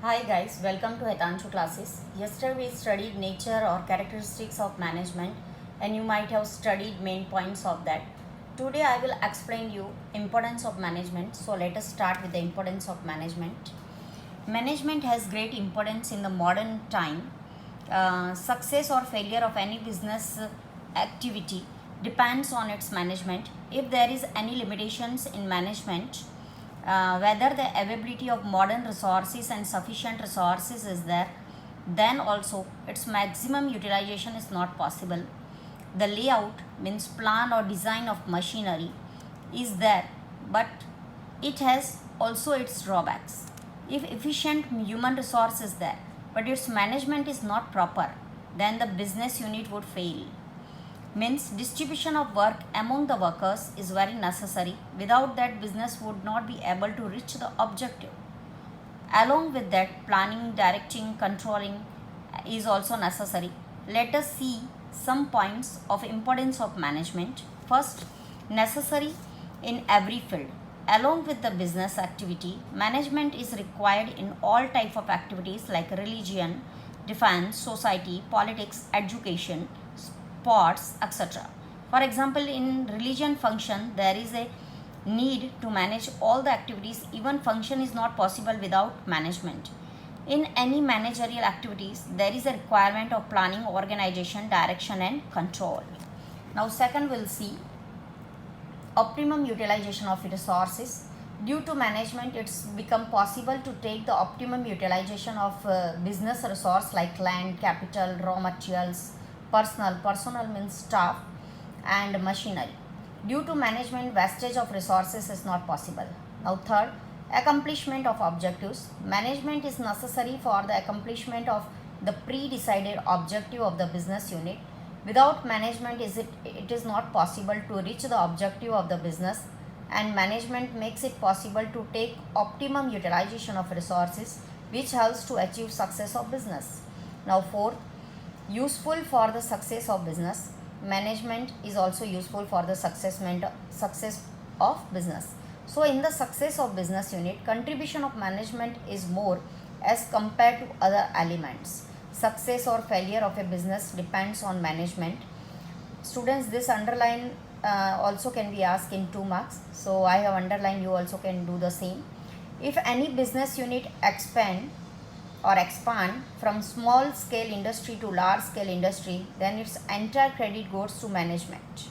Hi guys, welcome to Hitanshu classes. Yesterday we studied nature or characteristics of management and you might have studied main points of that. Today I will explain you importance of management. So let us start with the importance of management. Management has great importance in the modern time. Success or failure of any business activity depends on its management. If there is any limitations in management, whether the availability of modern resources and sufficient resources is there, then also its maximum utilization is not possible. The layout means plan or design of machinery is there, but it has also its drawbacks. If efficient human resource is there, but its management is not proper, then the business unit would fail. Means distribution of work among the workers is very necessary. Without that, business would not be able to reach the objective. Along with that, planning, directing, controlling is also necessary. Let us see some points of importance of management. First, necessary in every field. Along with the business activity, management is required in all type of activities like religion, defense, society, politics, education, sports, etc. For example, in religion function, there is a need to manage all the activities. Even function is not possible without management. In any managerial activities, there is a requirement of planning, organization, direction and control. Now second we'll see optimum utilization of resources. Due to management, it's become possible to take the optimum utilization of business resource like land, capital, raw materials, personal means staff and machinery. Due to management, wastage of resources is not possible. Now third, accomplishment of objectives. Management is necessary for the accomplishment of the pre-decided objective of the business unit. Without management, it is not possible to reach the objective of the business, and management makes it possible to take optimum utilization of resources, which helps to achieve success of business. Now fourth, useful for the success of business. Management is also useful for the success of business. So in the success of business unit, contribution of management is more as compared to other elements. Success or failure of a business depends on management. Students, this underline also can be asked in 2 marks. So I have underlined, you also can do the same. If any business unit expand from small scale industry to large scale industry, then its entire credit goes to management.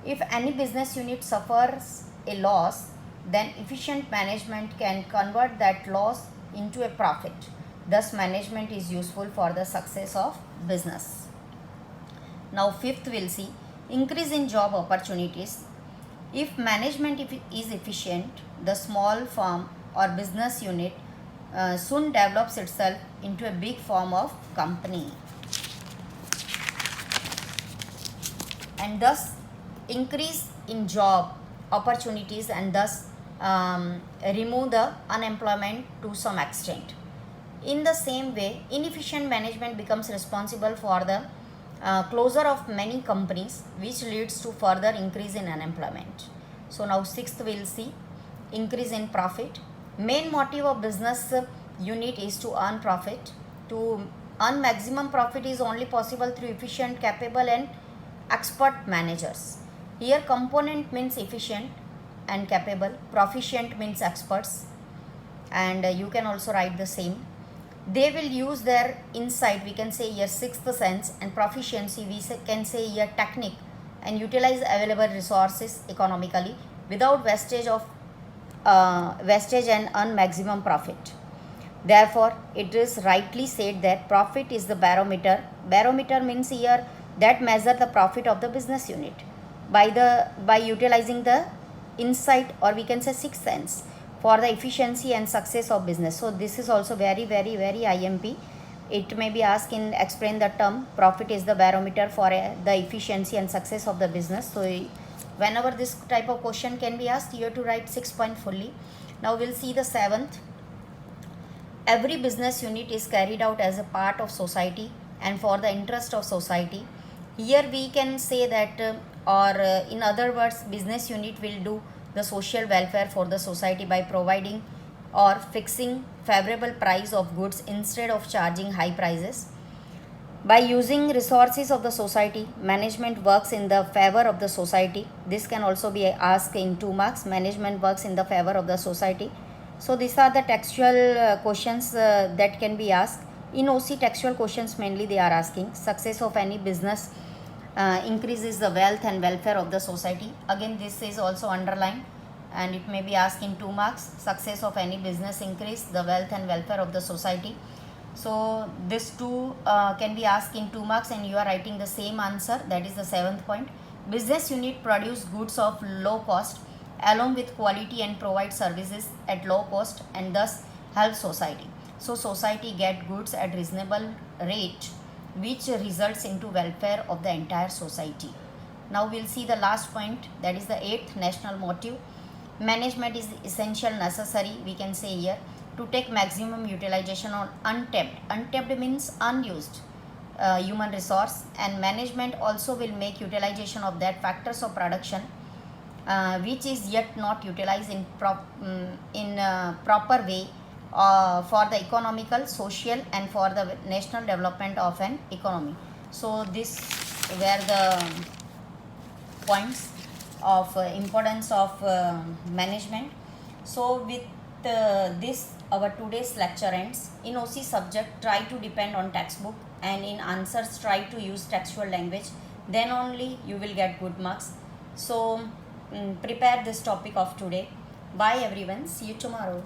If any business unit suffers a loss, then efficient management can convert that loss into a profit. Thus, management is useful for the success of business. Now, fifth, we'll see increase in job opportunities. If management is efficient, the small firm or business unit soon develops itself into a big form of company, and thus increase in job opportunities, and thus remove the unemployment to some extent. In the same way, inefficient management becomes responsible for the closure of many companies, which leads to further increase in unemployment. So now sixth we'll see increase in profit. Main motive of business unit is to earn profit. To earn maximum profit is only possible through efficient, capable and expert managers. Here component means efficient and capable, proficient means experts, and you can also write the same. They will use their insight, we can say here sixth sense, and proficiency, we can say here technique, and utilize available resources economically without wastage and earn maximum profit. Therefore, it is rightly said that profit is the barometer. Barometer means here that measure the profit of the business unit by utilizing the insight, or we can say sixth sense, for the efficiency and success of business. So this is also very IMP. It may be asked in explain the term profit is the barometer for the efficiency and success of the business. So whenever this type of question can be asked, you have to write 6 point fully. Now we'll see the seventh. Every business unit is carried out as a part of society and for the interest of society. Here we can say that in other words, business unit will do the social welfare for the society by providing or fixing favorable price of goods instead of charging high prices. By using resources of the society, management works in the favor of the society. This can also be asked in 2 marks. Management works in the favor of the society. So these are the textual questions that can be asked. In OC, textual questions mainly they are asking. Success of any business increases the wealth and welfare of the society. Again, this is also underlined and it may be asked in 2 marks. Success of any business increase the wealth and welfare of the society. So this two can be asked in 2 marks and you are writing the same answer, that is the 7th point. Business unit produce goods of low cost along with quality and provide services at low cost and thus help society. So society get goods at reasonable rate which results into welfare of the entire society. Now we'll see the last point, that is the 8th national motive. Management is essential necessary, we can say here, to take maximum utilization on untapped means unused human resource, and management also will make utilization of that factors of production which is yet not utilized in proper way for the economical, social and for the national development of an economy. So this were the points of importance of management. So with this our today's lecture ends. In OC subject, try to depend on textbook and in answers try to use textual language, then only you will get good marks. So prepare this topic of today. Bye everyone, see you tomorrow.